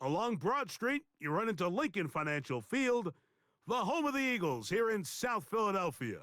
Along Broad Street, you run into Lincoln Financial Field, the home of the Eagles here in South Philadelphia.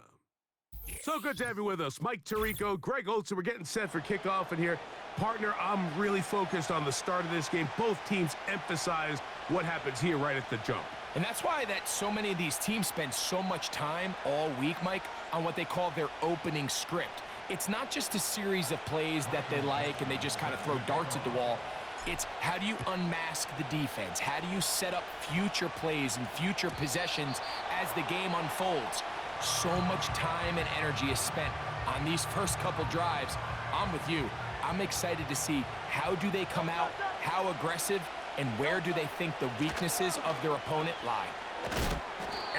So good to have you with us. Mike Tirico, Greg Olsen. We're getting set for kickoff in here. Partner, I'm really focused on the start of this game. Both teams emphasize what happens here right at the jump. And that's why that so many of these teams spend so much time all week, Mike, on what they call their opening script. It's not just a series of plays that they like and they just kind of throw darts at the wall. It's how do you unmask the defense? How do you set up future plays and future possessions as the game unfolds? So much time and energy is spent on these first couple drives. I'm with you. I'm excited to see how do they come out, how aggressive, and where do they think the weaknesses of their opponent lie.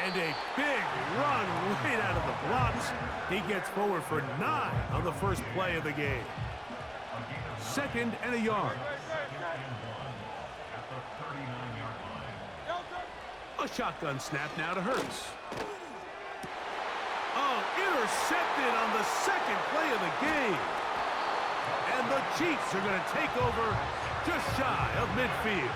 And a big run right out of the blocks. He gets forward for 9 on the first play of the game. 2nd and a yard. A shotgun snap now to Hurts. Oh, intercepted on the 2nd play of the game. And the Chiefs are going to take over just shy of midfield.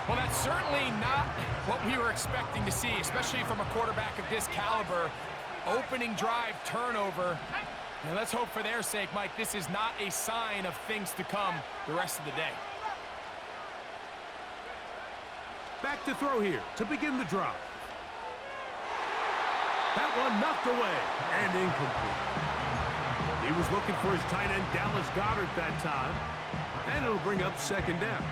Well, that's certainly not what we were expecting to see, especially from a quarterback of this caliber. Opening drive turnover. And let's hope for their sake, Mike, this is not a sign of things to come the rest of the day. Back to throw here to begin the drive. That one knocked away and incomplete. He was looking for his tight end, Dallas Goedert, that time. And it'll bring up 2nd down.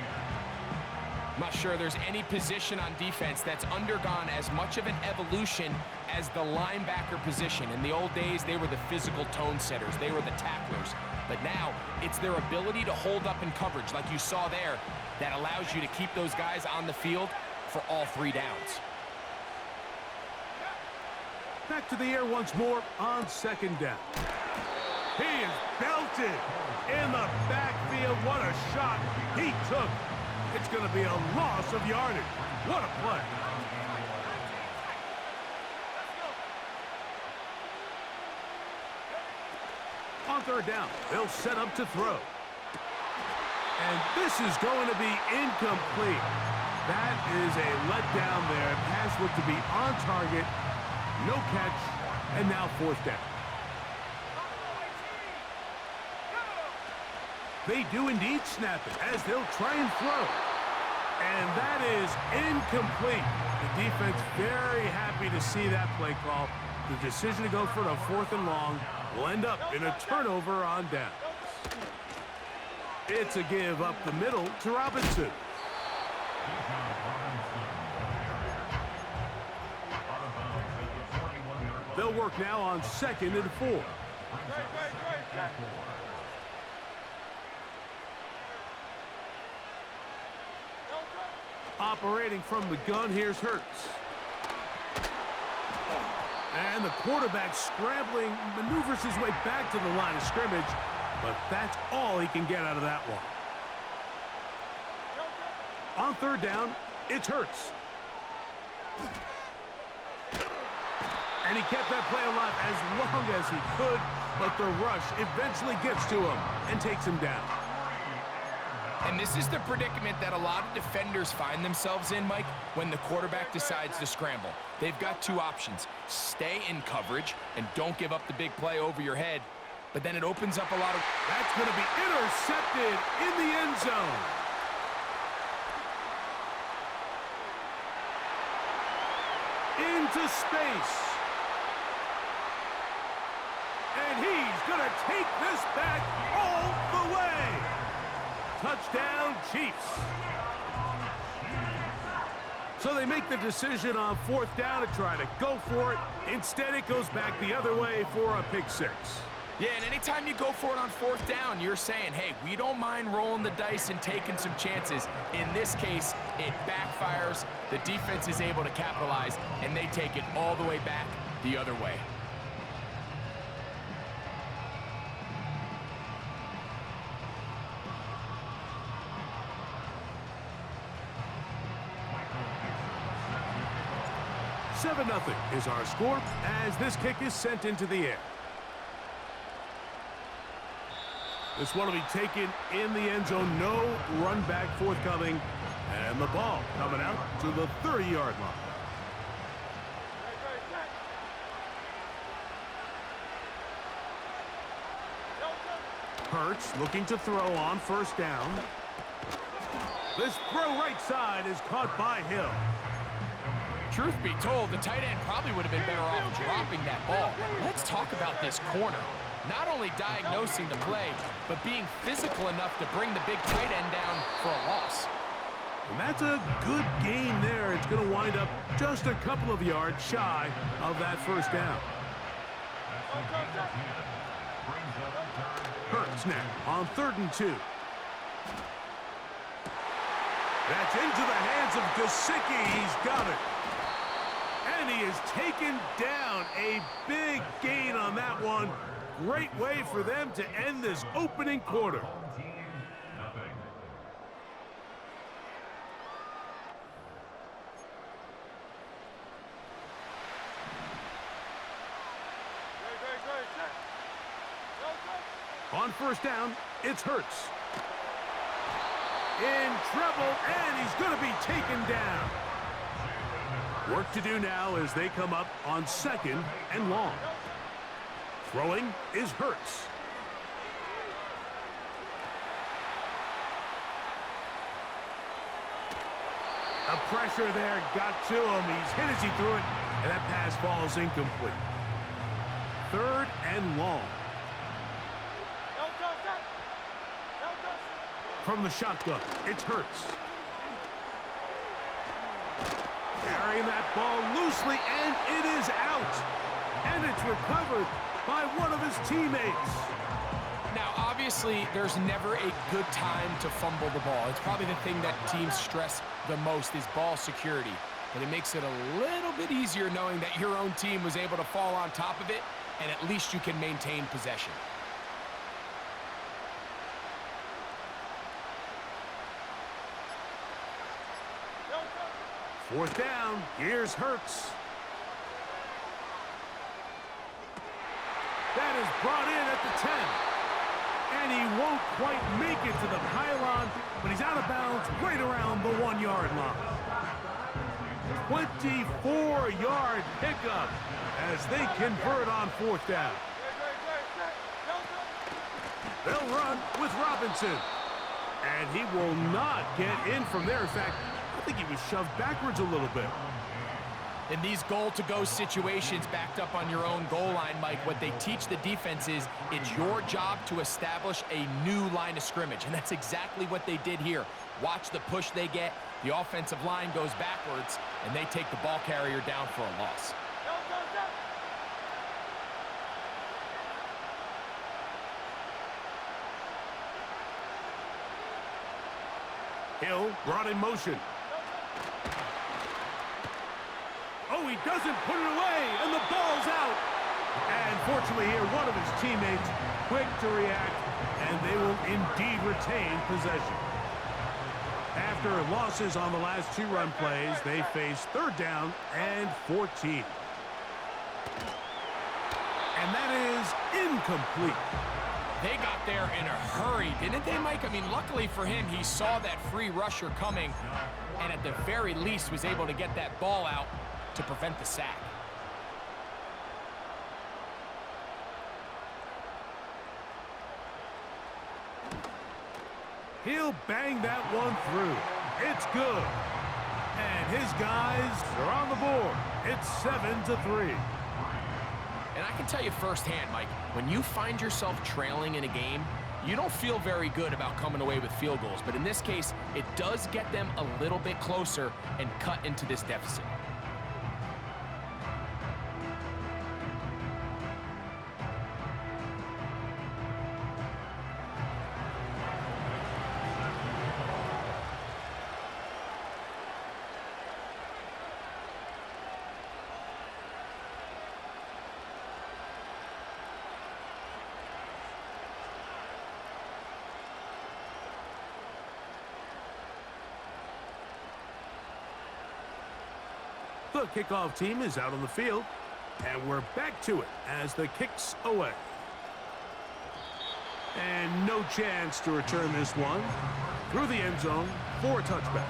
I'm not sure there's any position on defense that's undergone as much of an evolution as the linebacker position. In the old days, they were the physical tone setters. They were the tacklers. But now, it's their ability to hold up in coverage, like you saw there, that allows you to keep those guys on the field for all 3 downs. Back to the air once more on 2nd down. He is belted in the backfield. What a shot he took. It's going to be a loss of yardage. What a play. On 3rd down, they'll set up to throw. And this is going to be incomplete. That is a letdown there. Pass looked to be on target. No catch. And now 4th down. They do indeed snap it as they'll try and throw. And that is incomplete. The defense very happy to see that play call. The decision to go for it on 4th and long will end up in a turnover on downs. It's a give up the middle to Robinson. They'll work now on 2nd and 4. Operating from the gun, here's Hurts. And the quarterback scrambling, maneuvers his way back to the line of scrimmage, but that's all he can get out of that one. On 3rd down, it's Hurts. And he kept that play alive as long as he could, but the rush eventually gets to him and takes him down. And this is the predicament that a lot of defenders find themselves in, Mike, when the quarterback decides to scramble. They've got 2 options. Stay in coverage and don't give up the big play over your head, but then it opens up a lot of... That's going to be intercepted in the end zone. Into space. And he's going to take this back all the way. Touchdown, Chiefs. So they make the decision on 4th down to try to go for it. Instead, it goes back the other way for a pick 6. Yeah, and anytime you go for it on 4th down, you're saying, hey, we don't mind rolling the dice and taking some chances. In this case, it backfires. The defense is able to capitalize, and they take it all the way back the other way. Seven 0 is our score as this kick is sent into the air. This one will be taken in the end zone. No run back forthcoming. And the ball coming out to the 30-yard line. Hurts looking to throw on first down. This throw right side is caught by Hill. Truth be told, the tight end probably would have been better off dropping that ball. Let's talk about this corner. Not only diagnosing the play, but being physical enough to bring the big tight end down for a loss. And that's a good gain there. It's going to wind up just a couple of yards shy of that first down. Hurts now on 3rd and 2. That's into the hands of Gesicki. He's got it. And he is taken down. A big gain on that one. Great way for them to end this opening quarter. On first down, it's Hurts. In trouble, and he's going to be taken down. Work to do now as they come up on 2nd and long. Throwing is Hurts. The pressure there got to him. He's hit as he threw it, and that pass falls incomplete. 3rd and long. From the shotgun, it's Hurts. Carrying that ball loosely, and it is out. And it's recovered by one of his teammates. Now, obviously, there's never a good time to fumble the ball. It's probably the thing that teams stress the most is ball security. But it makes it a little bit easier knowing that your own team was able to fall on top of it, and at least you can maintain possession. Fourth down, here's Hurts. That is brought in at the 10. And he won't quite make it to the pylon, but he's out of bounds right around the 1-yard line. 24-yard pickup as they convert on 4th down. They'll run with Robinson. And he will not get in from there. In fact, I think he was shoved backwards a little bit. In these goal-to-go situations backed up on your own goal line, Mike, what they teach the defense is it's your job to establish a new line of scrimmage, and that's exactly what they did here. Watch the push they get. The offensive line goes backwards, and they take the ball carrier down for a loss. Hill brought in motion. Oh, he doesn't put it away, and the ball's out. And fortunately here, one of his teammates quick to react, and they will indeed retain possession. After losses on the last 2 run plays, they face 3rd down and 14. And that is incomplete. They got there in a hurry, didn't they, Mike? I mean, luckily for him, he saw that free rusher coming, and at the very least was able to get that ball out to prevent the sack. He'll bang that one through. It's good. And his guys are on the board. It's 7-3. And I can tell you firsthand, Mike, when you find yourself trailing in a game, you don't feel very good about coming away with field goals. But in this case, it does get them a little bit closer and cut into this deficit. The kickoff team is out on the field, and we're back to it as the kick's away. And no chance to return this one through the end zone for a touchback.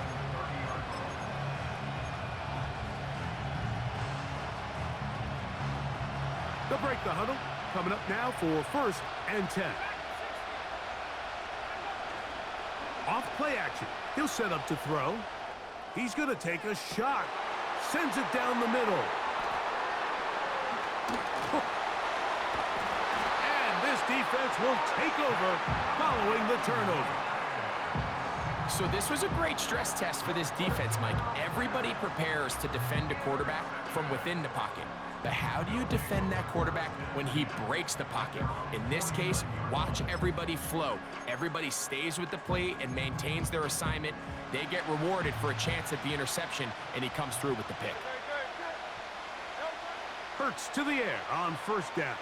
They'll break the huddle. Coming up now for 1st and 10. Off play action. He'll set up to throw. He's going to take a shot. Sends it down the middle. And this defense will take over following the turnover. So this was a great stress test for this defense, Mike. Everybody prepares to defend a quarterback from within the pocket. But how do you defend that quarterback when he breaks the pocket? In this case, watch everybody flow. Everybody stays with the play and maintains their assignment. They get rewarded for a chance at the interception, and he comes through with the pick. Hurts to the air on 1st down.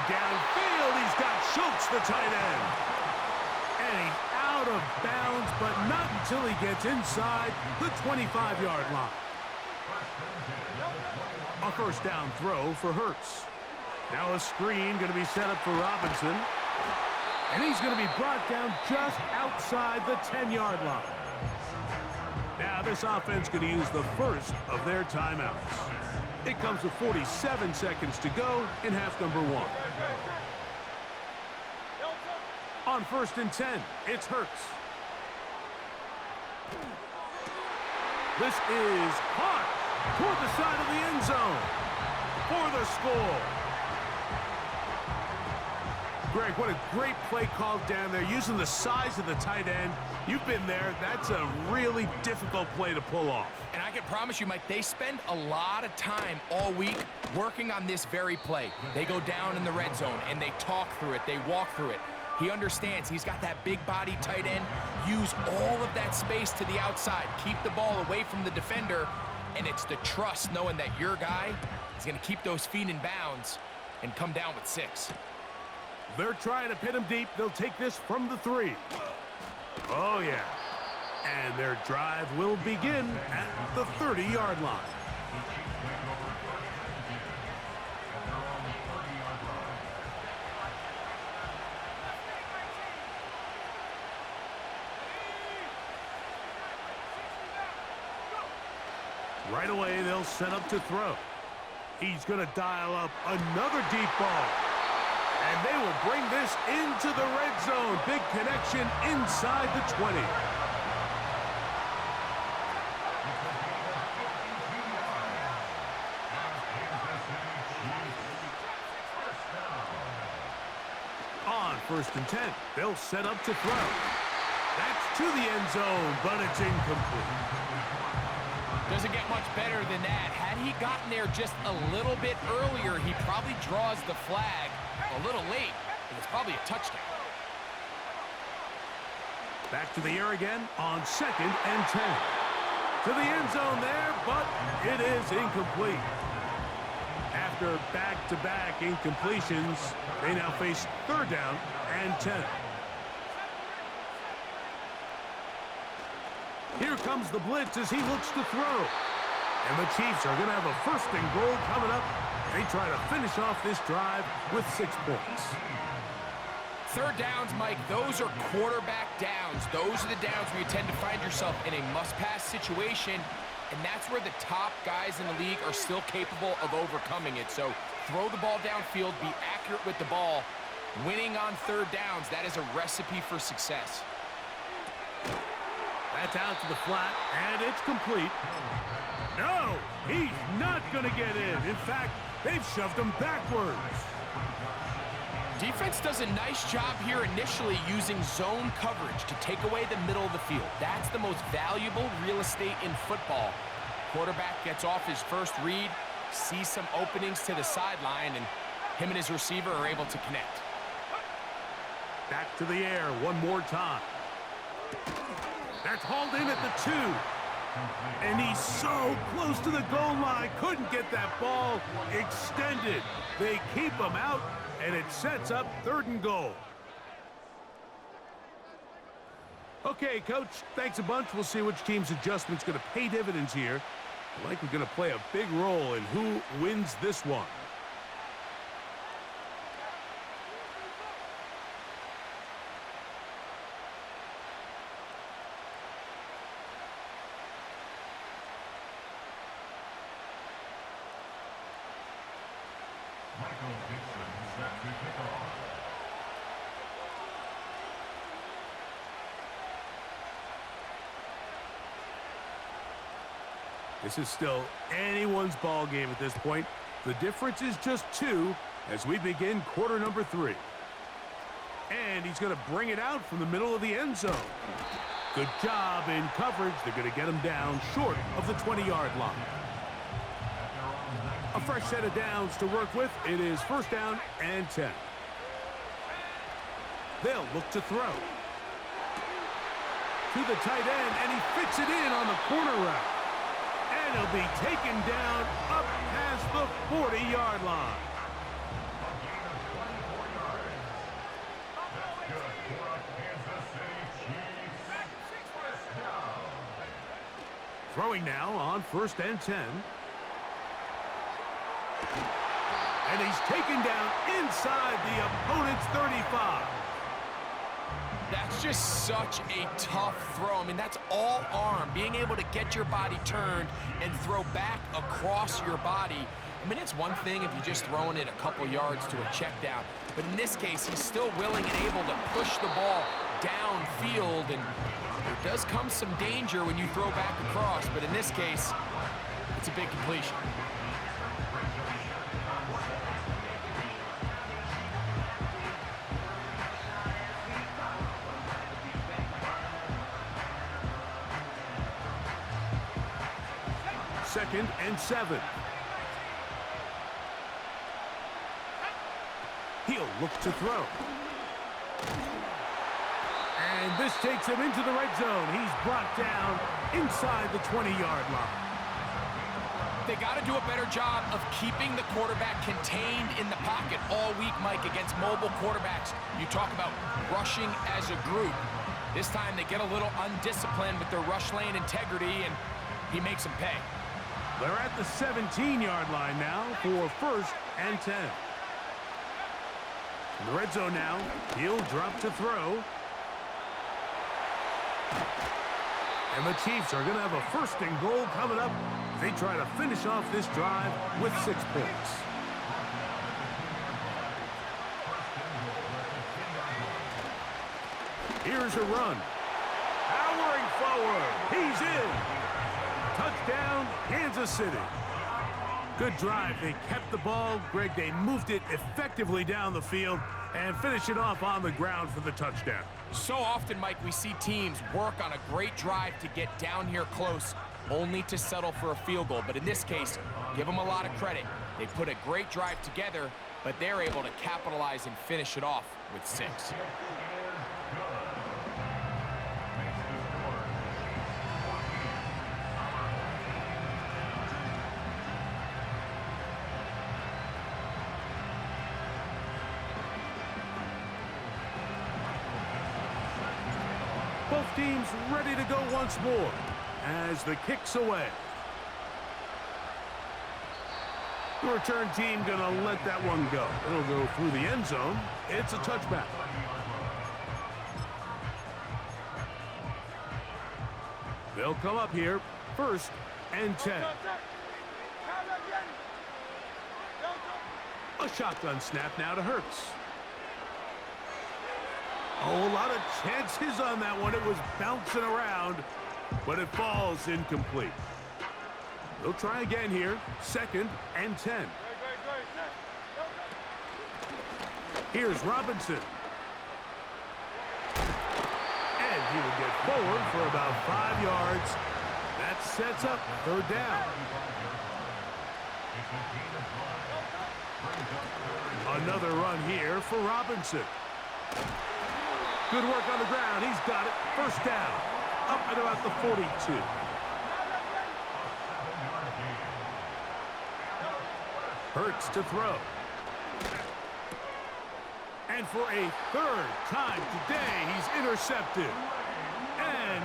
Downfield, he's got Schultz, the tight end. And he's out of bounds, but not until he gets inside the 25-yard line. A 1st down throw for Hurts. Now a screen going to be set up for Robinson. And he's going to be brought down just outside the 10-yard line. Now this offense going to use the first of their timeouts. It comes with 47 seconds to go in half number 1. On 1st and 10, it's Hurts. This is caught toward the side of the end zone for the score. Greg, what a great play call down there, using the size of the tight end. You've been there. That's a really difficult play to pull off. And I can promise you, Mike, they spend a lot of time all week working on this very play. They go down in the red zone, and they talk through it. They walk through it. He understands he's got that big body tight end. Use all of that space to the outside. Keep the ball away from the defender. And it's the trust knowing that your guy is going to keep those feet in bounds and come down with 6. They're trying to pin him deep. They'll take this from the 3. Oh, yeah. And their drive will begin at the 30-yard line. Right away, they'll set up to throw. He's going to dial up another deep ball. And they will bring this into the red zone. Big connection inside the 20. On 1st and 10, they'll set up to throw. That's to the end zone, but it's incomplete. Doesn't get much better than that. Had he gotten there just a little bit earlier, he probably draws the flag a little late, and it's probably a touchdown. Back to the air again on 2nd and 10. To the end zone there, but it is incomplete. After back-to-back incompletions, they now face 3rd down and 10. Here comes the blitz as he looks to throw. And the Chiefs are going to have a 1st and goal coming up. They try to finish off this drive with 6 points. 3rd downs, Mike, those are quarterback downs. Those are the downs where you tend to find yourself in a must-pass situation, and that's where the top guys in the league are still capable of overcoming it. So throw the ball downfield, be accurate with the ball. Winning on 3rd downs, that is a recipe for success. That's out to the flat, and it's complete. No, he's not going to get in. In fact, they've shoved him backwards. Defense does a nice job here initially using zone coverage to take away the middle of the field. That's the most valuable real estate in football. Quarterback gets off his first read, sees some openings to the sideline, and him and his receiver are able to connect. Back to the air one more time. That's hauled in at the 2. And he's so close to the goal line. Couldn't get that ball extended. They keep him out, and it sets up 3rd and goal. Okay, Coach, thanks a bunch. We'll see which team's adjustment's going to pay dividends here. I like we're going to play a big role in who wins this one. This is still anyone's ball game at this point. The difference is just 2 as we begin quarter number 3. And he's going to bring it out from the middle of the end zone. Good job in coverage. They're going to get him down short of the 20-yard line. A fresh set of downs to work with. It is first down and 10. They'll look to throw. To the tight end, and he fits it in on the corner route. And he'll be taken down up past the 40-yard line. Throwing now on first and 10. And he's taken down inside the opponent's 35. That's just such a tough throw. I mean, that's all arm. Being able to get your body turned and throw back across your body. I mean, it's one thing if you're just throwing it a couple yards to a check down. But in this case, he's still willing and able to push the ball downfield. And there does come some danger when you throw back across. But in this case, it's a big completion. Second and 7. He'll look to throw. And this takes him into the red zone. He's brought down inside the 20-yard line. They got to do a better job of keeping the quarterback contained in the pocket all week, Mike, against mobile quarterbacks. You talk about rushing as a group. This time they get a little undisciplined with their rush lane integrity, and he makes them pay. They're at the 17-yard line now for first and 10. In the red zone now, he'll drop to throw. And the Chiefs are going to have a first and goal coming up. They try to finish off this drive with 6 points. Here's a run. Powering forward. He's in. Touchdown, Kansas City. Good drive. They kept the ball. Greg, they moved it effectively down the field and finish it off on the ground for the touchdown. So often, Mike, we see teams work on a great drive to get down here close, only to settle for a field goal. But in this case, give them a lot of credit. They put a great drive together, but they're able to capitalize and finish it off with 6. Both teams ready to go once more as the kick's away. The return team going to let that one go. It'll go through the end zone. It's a touchback. They'll come up here first and 10. A shotgun snap now to Hurts. Oh, a lot of chances on that one. It was bouncing around, but it falls incomplete. They'll try again here. Second and 10. Here's Robinson. And he will get forward for about 5 yards. That sets up third down. Another run here for Robinson. Good work on the ground. He's got it. First down. Up at about the 42. Hurts to throw. And for a third time today, he's intercepted.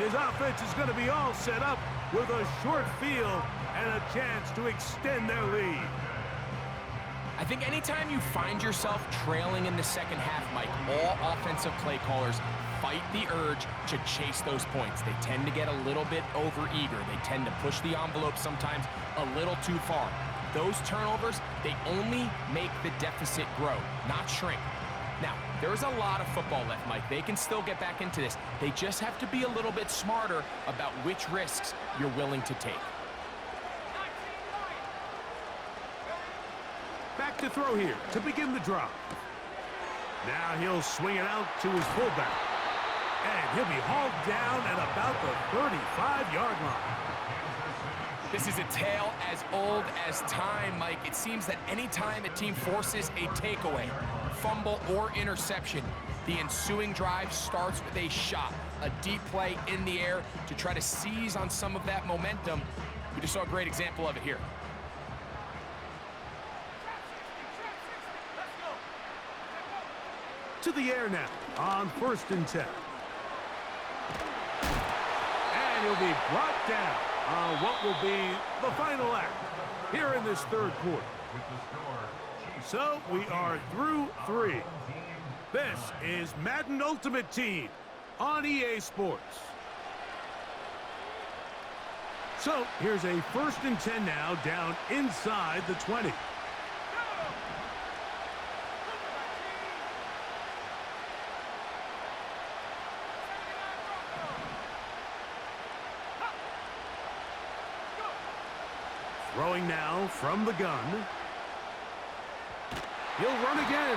his offense is going to be all set up with a short field and a chance to extend their lead. I think anytime you find yourself trailing in the second half, Mike, all offensive play callers fight the urge to chase those points. They tend to get a little bit overeager. They tend to push the envelope sometimes a little too far. Those turnovers, they only make the deficit grow, not shrink. Now, there's a lot of football left, Mike. They can still get back into this. They just have to be a little bit smarter about which risks you're willing to take. Back to throw here to begin the drive. Now he'll swing it out to his fullback. And he'll be hauled down at about the 35-yard line. This is a tale as old as time, Mike. It seems that anytime a team forces a takeaway, fumble, or interception, the ensuing drive starts with a shot, a deep play in the air to try to seize on some of that momentum. We just saw a great example of it here. To the air now on 1st and 10. And he'll be brought down on what will be the final act here in this third quarter. So we are through 3. This is Madden Ultimate Team on EA Sports. So here's a 1st and 10 now down inside the 20. Throwing now from the gun. He'll run again.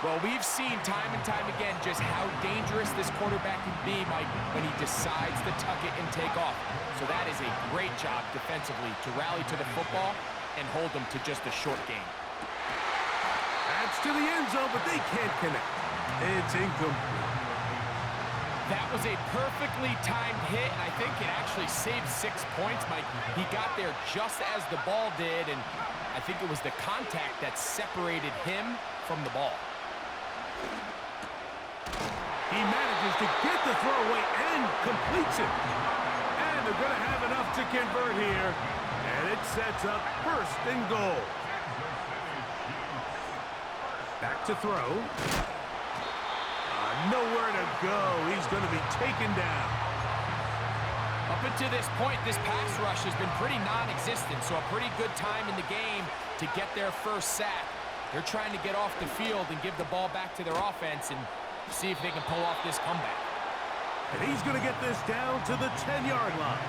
Well, we've seen time and time again just how dangerous this quarterback can be, Mike, when he decides to tuck it and take off. So that is a great job defensively to rally to the football and hold them to just a short game. That's to the end zone, but they can't connect. It's incomplete. That was a perfectly timed hit, and I think it actually saved 6 points, Mike. He got there just as the ball did, and I think it was the contact that separated him from the ball. He manages to get the throw away and completes it. And they're going to have enough to convert here, and it sets up 1st and goal. Back to throw. Nowhere to go. He's going to be taken down. Up until this point, this pass rush has been pretty non-existent, so a pretty good time in the game to get their first sack. They're trying to get off the field and give the ball back to their offense and see if they can pull off this comeback. And he's going to get this down to the 10-yard line.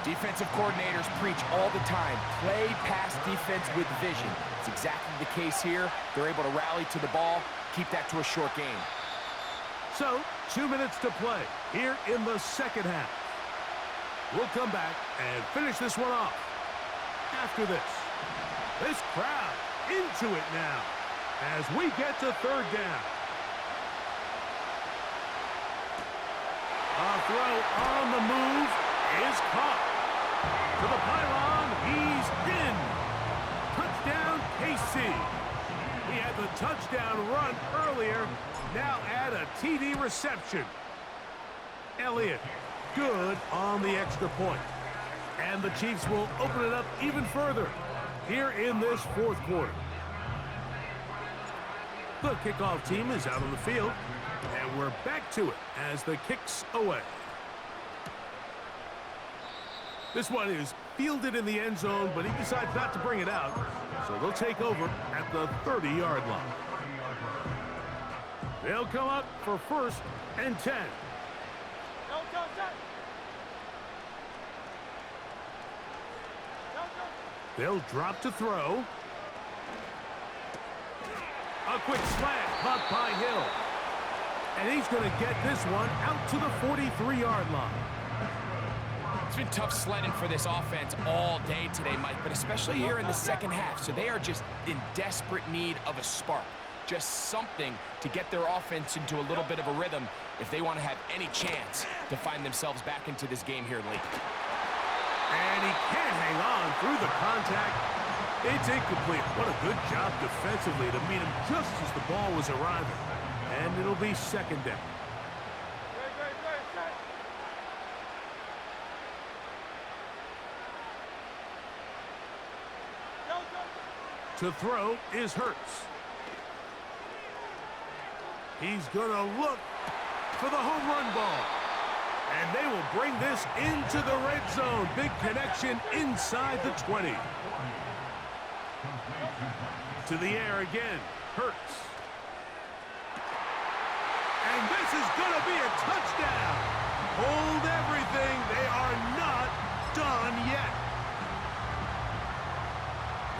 Defensive coordinators preach all the time, play pass defense with vision. It's exactly the case here. They're able to rally to the ball, keep that to a short game. So, 2 minutes to play here in the second half. We'll come back and finish this one off after this. This crowd into it now as we get to 3rd down. A throw on the move is caught. To the pylon, he's in. Touchdown, KC. He had the touchdown run earlier. Now add a TD reception. Elliott, good on the extra point. And the Chiefs will open it up even further here in this 4th quarter. The kickoff team is out on the field, and we're back to it as the kick's away. This one is fielded in the end zone, but he decides not to bring it out, so they'll take over at the 30-yard line. They'll come up for 1st and 10. They'll drop to throw. A quick slant caught by Hill. And he's going to get this one out to the 43-yard line. It's been tough sledding for this offense all day today, Mike, but especially here in the second half. So they are just in desperate need of a spark. Just something to get their offense into a little bit of a rhythm if they want to have any chance to find themselves back into this game here late. And he can't hang on through the contact. It's incomplete. What a good job defensively to meet him just as the ball was arriving. And it'll be 2nd down. To throw is Hurts. He's going to look for the home run ball. And they will bring this into the red zone. Big connection inside the 20. To the air again. Hurts. And this is going to be a touchdown. Hold everything. They are not done yet.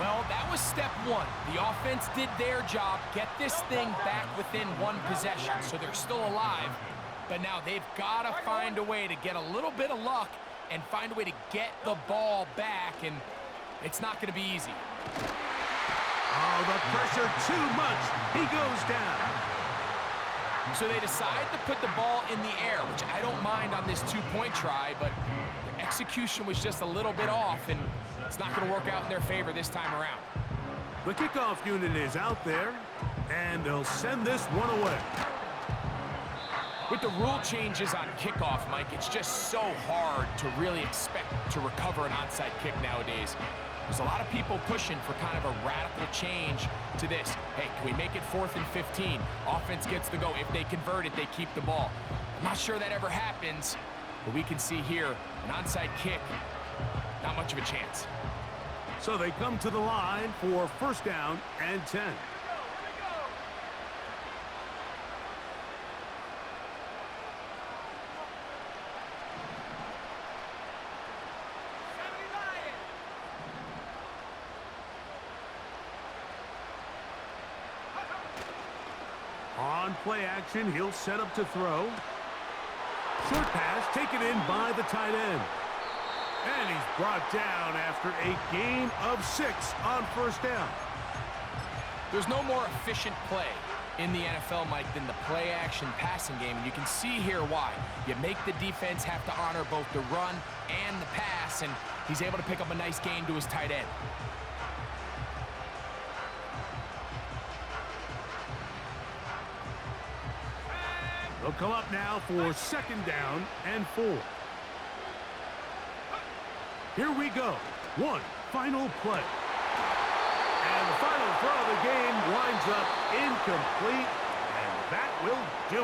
Well, that was step one. The offense did their job, get this thing back within one possession, so they're still alive. But now they've got to find a way to get a little bit of luck and find a way to get the ball back, and it's not going to be easy. Oh, the pressure too much. He goes down. So they decide to put the ball in the air, which I don't mind on this two-point try, but the execution was just a little bit off, and it's not going to work out in their favor this time around. The kickoff unit is out there, and they'll send this one away. With the rule changes on kickoff, Mike, it's just so hard to really expect to recover an onside kick nowadays. There's a lot of people pushing for kind of a radical change to this. Hey, can we make it 4th and 15? Offense gets the go. If they convert it, they keep the ball. I'm not sure that ever happens, but we can see here an onside kick, not much of a chance. So they come to the line for first down and 10. On play action, he'll set up to throw. Short pass taken in by the tight end. And he's brought down after a gain of 6 on first down. There's no more efficient play in the NFL, Mike, than the play action passing game. And you can see here why. You make the defense have to honor both the run and the pass, and he's able to pick up a nice gain to his tight end. They'll come up now for second down and 4. Here we go. One final play. And the final throw of the game winds up incomplete, and that will do it.